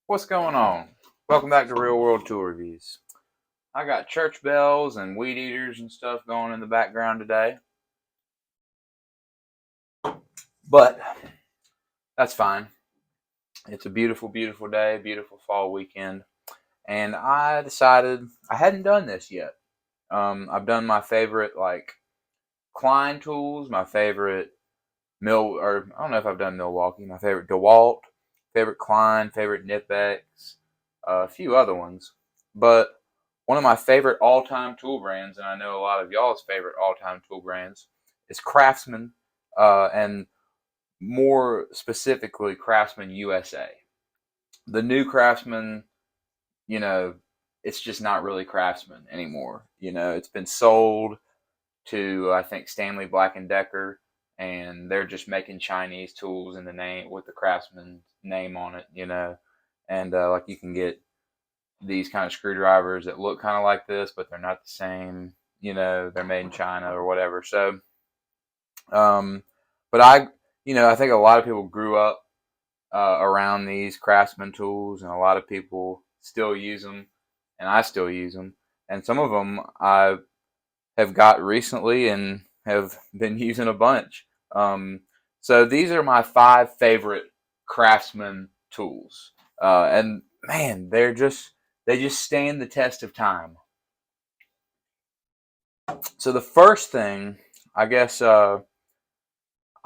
What's going on? Welcome back to Real World Tool Reviews. I got church bells and weed eaters and stuff going in the background today, but that's fine. It's a beautiful, beautiful day, beautiful fall weekend, and I decided I hadn't done this yet. I've done my favorite Klein tools, my favorite or I don't know if I've done Milwaukee, my favorite DeWalt, favorite Klein, favorite Nipex, a few other ones. But one of my favorite all-time tool brands, and I know a lot of y'all's favorite all-time tool brands, is Craftsman, and more specifically, Craftsman USA. The new Craftsman, you know, it's just not really Craftsman anymore. It's been sold to, I think, Stanley Black and Decker, and they're just making Chinese tools in the name with the Craftsman name on it. And like you can get these kind of screwdrivers that look kind of like this, but they're not the same. They're made in China or whatever. So, but I think a lot of people grew up around these Craftsman tools, and a lot of people still use them, and I still use them. And some of them I have got recently and have been using a bunch. So these are my 5 favorite Craftsman tools, and man, they just stand the test of time. So the first thing, I guess, I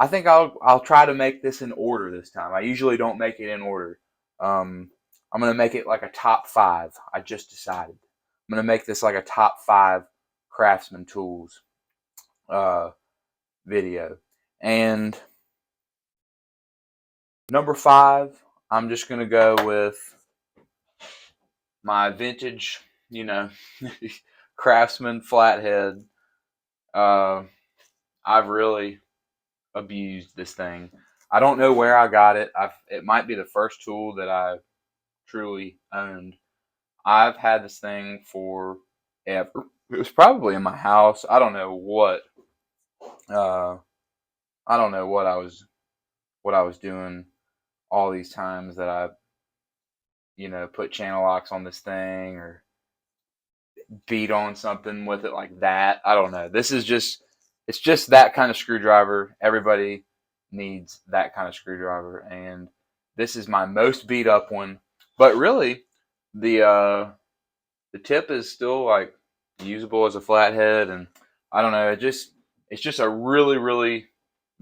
think I'll try to make this in order this time. I usually don't make it in order. I'm gonna make it like a top 5. I just decided I'm gonna make this like a top 5 Craftsman tools uh, video. And number 5, I'm just gonna go with my vintage, Craftsman Flathead. I've really abused this thing. I don't know where I got it. It might be the first tool that I truly owned. I've had this thing for ever. It was probably in my house. I don't know what. Uh, I don't know what I was doing all these times that I put channel locks on this thing or beat on something with it like that. I don't know. It's just that kind of screwdriver. Everybody needs that kind of screwdriver, and this is my most beat up one. But really, the tip is still like usable as a flathead, and I don't know. It's just a really really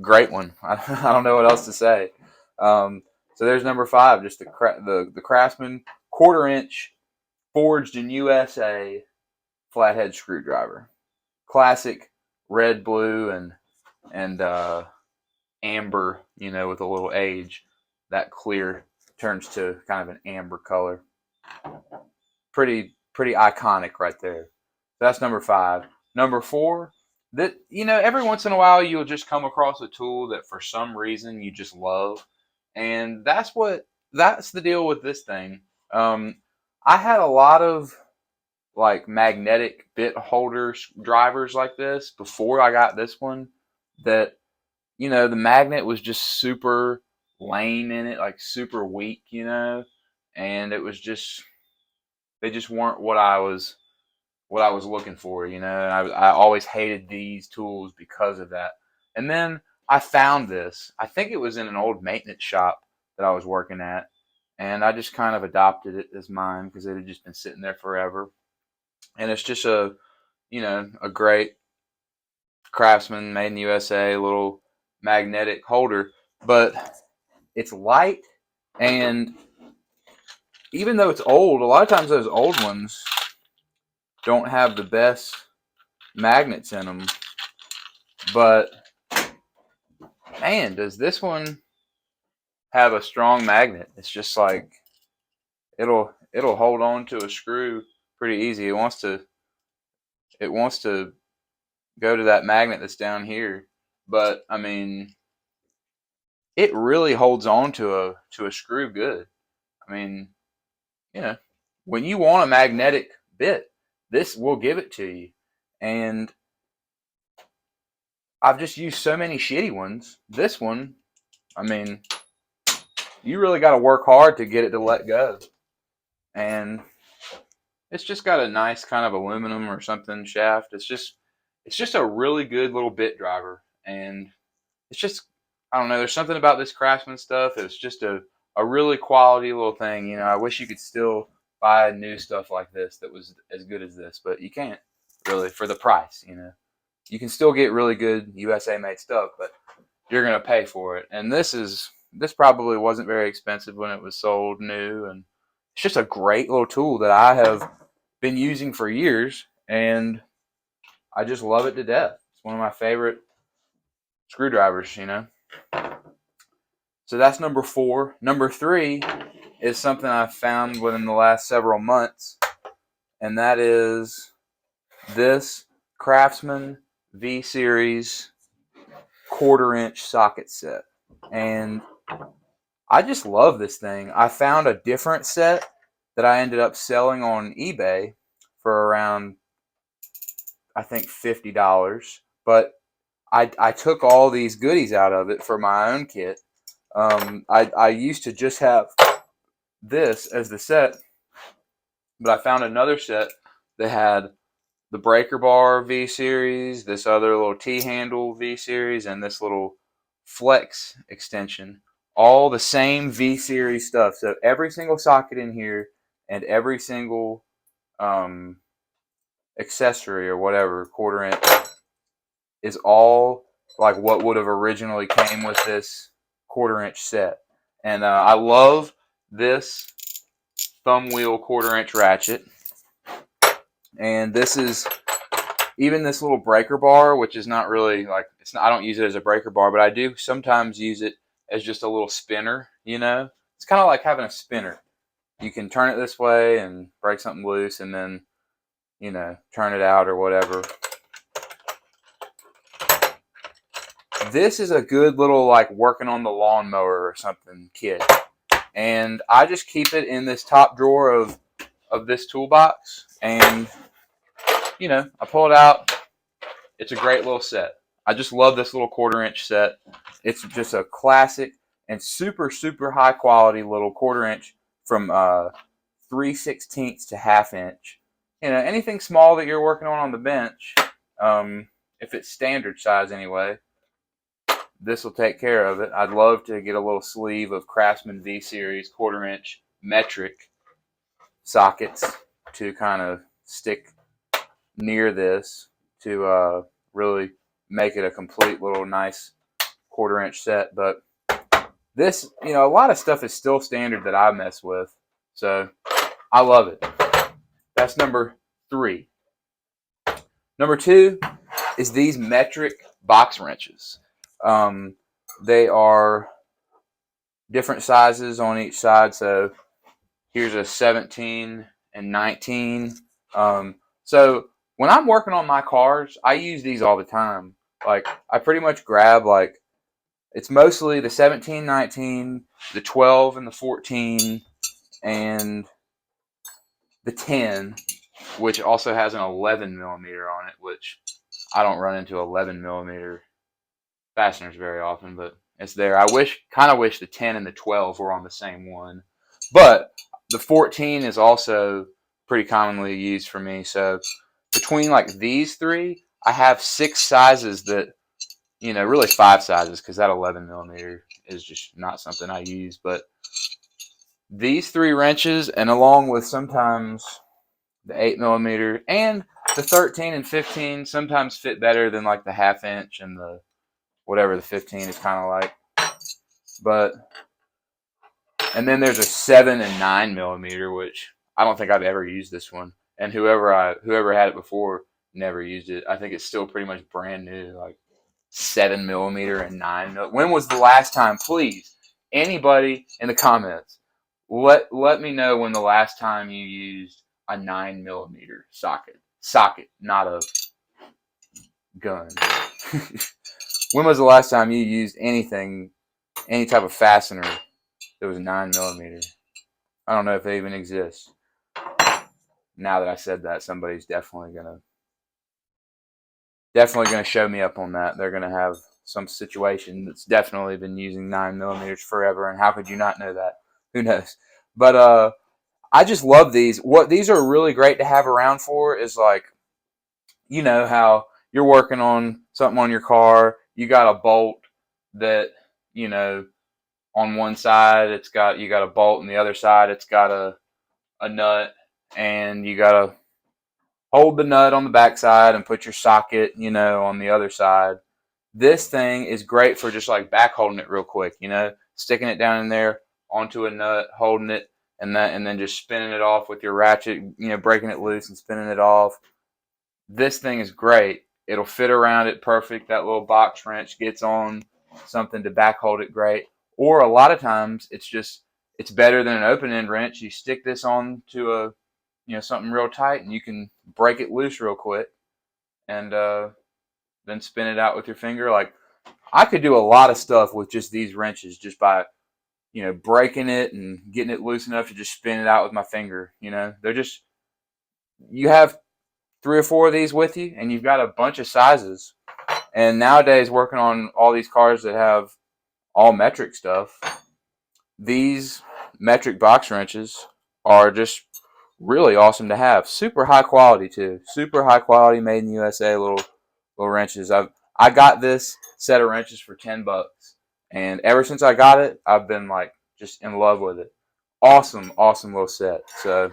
great one. I don't know what else to say. So there's number 5, just the Craftsman 1/4 inch forged in USA flathead screwdriver. Classic red, blue, and amber. With a little age, that clear turns to kind of an amber color. Pretty iconic right there. That's number 5. Number 4, that every once in a while you'll just come across a tool that for some reason you just love, and that's the deal with this thing. I had a lot of like magnetic bit holder drivers like this before I got this one. That the magnet was just super lame in it, like super weak, and it was just they just weren't what I was looking for, and I always hated these tools because of that. And then I found this. I think it was in an old maintenance shop that I was working at, and I just kind of adopted it as mine because it had just been sitting there forever. And it's just a great Craftsman made in USA little magnetic holder, but it's light, and even though it's old, a lot of times those old ones don't have the best magnets in them. But man, does this one have a strong magnet? It's just like it'll hold on to a screw pretty easy. It wants to go to that magnet that's down here, but I mean, it really holds on to a screw good. I mean, you know, when you want a magnetic bit, this will give it to you. And I've just used so many shitty ones. This one, I mean, you really got to work hard to get it to let go. And it's just got a nice kind of aluminum or something shaft. It's just a really good little bit driver, and it's just, I don't know. There's something about this Craftsman stuff. It's just a really quality little thing. You know, I wish you could still buy new stuff like this that was as good as this, but you can't really for the price. You know, you can still get really good USA made stuff, but you're gonna pay for it. And this probably wasn't very expensive when it was sold new, and it's just a great little tool that I have been using for years, and I just love it to death. It's one of my favorite screwdrivers, you know. So that's number 4. Number 3 is something I've found within the last several months, and that is this Craftsman V-Series 1/4-inch socket set. And I just love this thing. I found a different set that I ended up selling on eBay for around, I think, $50. But I took all these goodies out of it for my own kit. I used to just have this as the set, but I found another set that had the breaker bar V-Series, this other little T-handle V-Series, and this little flex extension. All the same V-Series stuff. So every single socket in here and every single accessory or whatever, 1/4 inch, is all like what would have originally came with this 1/4 inch set. And I love this thumb wheel 1/4 inch ratchet. And this is, even this little breaker bar, which is not really like, it's not, I don't use it as a breaker bar, but I do sometimes use it as just a little spinner, you know? It's kind of like having a spinner. You can turn it this way and break something loose and then, you know, turn it out or whatever. This is a good little, like, working on the lawnmower or something kit. And I just keep it in this top drawer of this toolbox, and, you know, I pull it out. It's a great little set. I just love this little 1/4 inch set. It's just a classic and super, super high quality little 1/4 inch from 3/16 to 1/2 inch. You know, anything small that you're working on the bench, if it's standard size anyway, this will take care of it. I'd love to get a little sleeve of Craftsman V-Series 1/4 inch metric sockets to kind of stick near this to really make it a complete little nice 1/4 inch set. But this, you know, a lot of stuff is still standard that I mess with, so I love it. That's number 3. Number 2 is these metric box wrenches. They are different sizes on each side. So here's a 17 and 19. So when I'm working on my cars, I use these all the time. Like, I pretty much grab, like, it's mostly the 17, 19, the 12 and the 14, and the 10, which also has an 11 millimeter on it, which I don't run into 11 millimeter fasteners very often, but it's there. I kind of wish the 10 and the 12 were on the same one, but the 14 is also pretty commonly used for me. So between like these 3, I have 6 sizes that, you know, really 5 sizes, because that 11 millimeter is just not something I use. But these 3 wrenches, and along with sometimes the 8 millimeter and the 13 and 15, sometimes fit better than like the 1/2 inch and the whatever the 15 is kind of like. But, and then there's a 7 and 9 millimeter, which I don't think I've ever used this one. And whoever had it before never used it. I think it's still pretty much brand new, like 7 millimeter and 9 millimeter. When was the last time, please, anybody in the comments, let me know when the last time you used a 9 millimeter socket. Socket, not a gun. When was the last time you used anything, any type of fastener that was 9 millimeter? I don't know if they even exist. Now that I said that, somebody's definitely gonna show me up on that. They're gonna have some situation that's definitely been using 9mm forever, and how could you not know that? Who knows? But I just love these. What these are really great to have around for is like, you know how you're working on something on your car, you got a bolt that, you know, on one side you got a bolt, and the other side it's got a nut, and you gotta hold the nut on the back side and put your socket, you know, on the other side. This thing is great for just like back holding it real quick, you know, sticking it down in there onto a nut, holding it, and then just spinning it off with your ratchet, you know, breaking it loose and spinning it off. This thing is great. It'll fit around it perfect. That little box wrench gets on something to back hold it great. Or a lot of times it's better than an open end wrench. You stick this on to a, you know, something real tight, and you can break it loose real quick, and then spin it out with your finger. Like, I could do a lot of stuff with just these wrenches, just by, you know, breaking it and getting it loose enough to just spin it out with my finger. You know, they're just, you have 3 or 4 of these with you, and you've got a bunch of sizes. And nowadays, working on all these cars that have all metric stuff, these metric box wrenches are just really awesome to have. Super high quality too. Super high quality, made in the USA little wrenches. I got this set of wrenches for $10, and ever since I got it, I've been like just in love with it. Awesome little set. So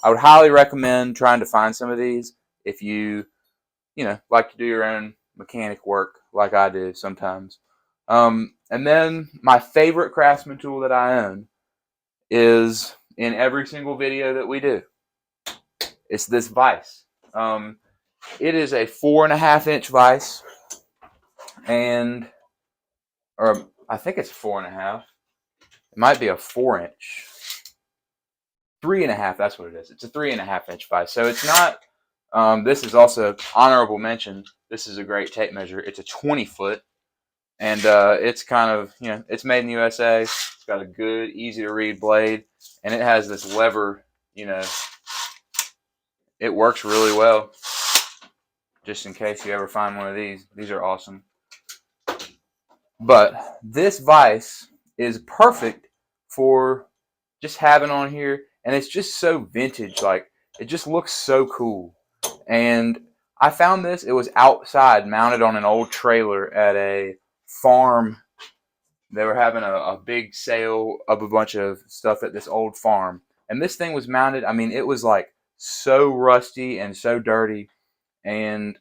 I would highly recommend trying to find some of these if you know, like to do your own mechanic work like I do sometimes. And then my favorite Craftsman tool that I own is in every single video that we do. It's this vise. It is a 4.5-inch vise, or I think it's 4.5. It might be a 4-inch. 3.5. That's what it is. It's a 3.5-inch vise. So it's not. This is also honorable mention. This is a great tape measure. It's a 20-foot, and it's kind of, you know, it's made in the USA. It's got a good, easy to read blade, and it has this lever. You know, it works really well. Just in case you ever find one of these are awesome. But this vise is perfect for just having on here, and it's just so vintage. Like, it just looks so cool. And I found this. It was outside, mounted on an old trailer at a farm. They were having a big sale of a bunch of stuff at this old farm, and this thing was mounted. I mean, it was like so rusty and so dirty, and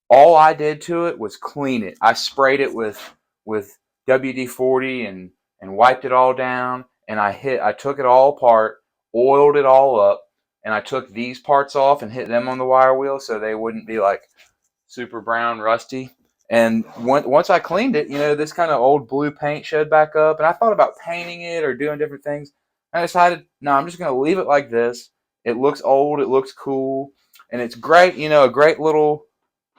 all I did to it was clean it. I sprayed it with WD-40 and wiped it all down, and I took it all apart, oiled it all up, and I took these parts off and hit them on the wire wheel so they wouldn't be like super brown rusty. And once I cleaned it, you know, this kind of old blue paint showed back up, and I thought about painting it or doing different things. I decided, no, I'm just going to leave it like this. It looks old, it looks cool, and it's great, you know, a great little,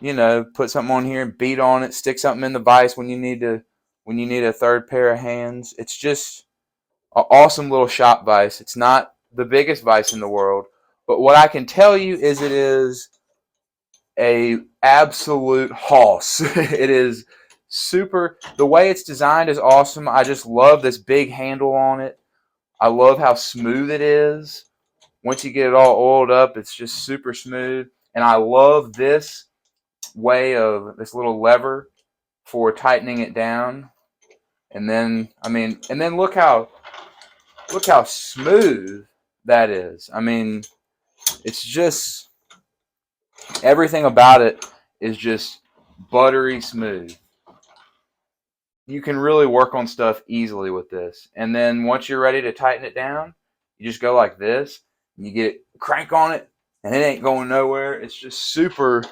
you know, put something on here and beat on it, stick something in the vise when you need a third pair of hands. It's just an awesome little shop vise. It's not the biggest vise in the world, but what I can tell you is it is a absolute hoss. It is super. The way it's designed is awesome. I just love this big handle on it. I love how smooth it is. Once you get it all oiled up, it's just super smooth. And I love this way of this little lever for tightening it down. And then, I mean, and then look how smooth that is. I mean, it's just, everything about it is just buttery smooth. You can really work on stuff easily with this. And then once you're ready to tighten it down, you just go like this. You get crank on it, and it ain't going nowhere. It's just super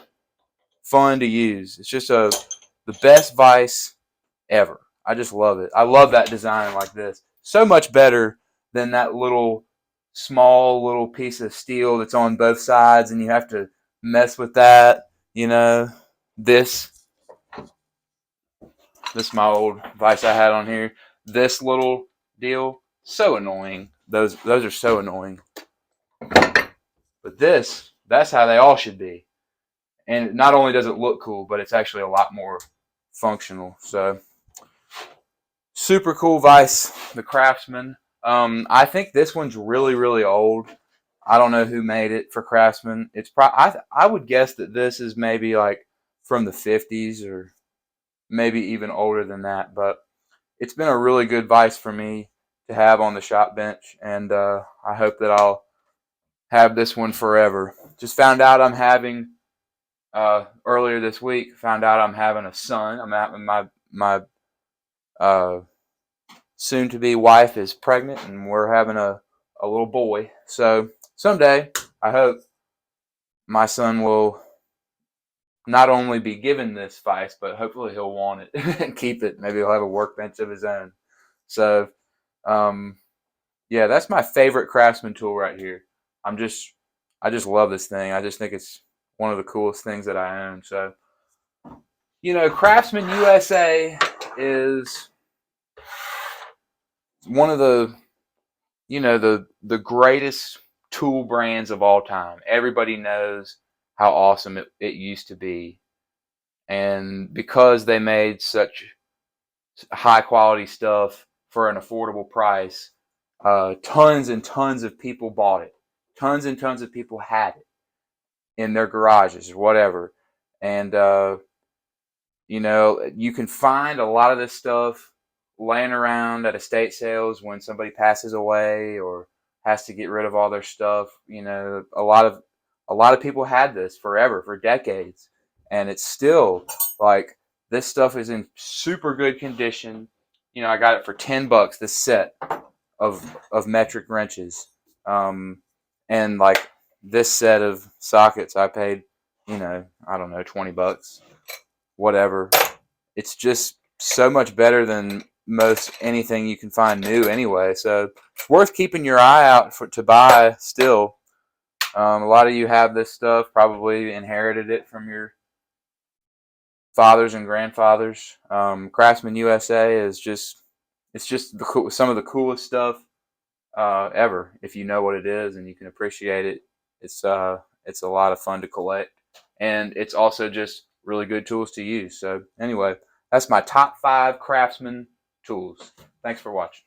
fun to use. It's just the best vise ever. I just love it. I love that design like this. So much better than that little small little piece of steel that's on both sides, and you have to mess with that. You know, this my old vise I had on here. This little deal, so annoying. Those are so annoying. But that's how they all should be. And not only does it look cool, but it's actually a lot more functional. So super cool vise, the Craftsman. I think this one's really, really old. I don't know who made it for Craftsman. It's I would guess that this is maybe like from the 50s or maybe even older than that. But it's been a really good vise for me to have on the shop bench, and I hope that I'll have this one forever. Just found out I'm having earlier this week. Found out I'm having a son. I'm at my uh, soon-to-be wife is pregnant, and we're having a little boy. So someday, I hope my son will not only be given this vise, but hopefully he'll want it and keep it. Maybe he'll have a workbench of his own. So, yeah, that's my favorite Craftsman tool right here. I just love this thing. I just think it's one of the coolest things that I own. So, Craftsman USA is one of the greatest tool brands of all time. Everybody knows how awesome it used to be. And because they made such high quality stuff for an affordable price, tons and tons of people bought it. Tons and tons of people had it in their garages or whatever. And, you can find a lot of this stuff laying around at estate sales when somebody passes away or has to get rid of all their stuff. A lot of people had this forever, for decades, and it's still like this stuff is in super good condition. I got it for $10. This set of metric wrenches, and like this set of sockets, I paid, I don't know, $20, whatever. It's just so much better than most anything you can find new anyway. So it's worth keeping your eye out to buy still. A lot of you have this stuff, probably inherited it from your fathers and grandfathers. Craftsman USA is it's just some of the coolest stuff ever. If you know what it is and you can appreciate it, it's a lot of fun to collect, and it's also just really good tools to use. So anyway, that's my top 5 Craftsman tools. Thanks for watching.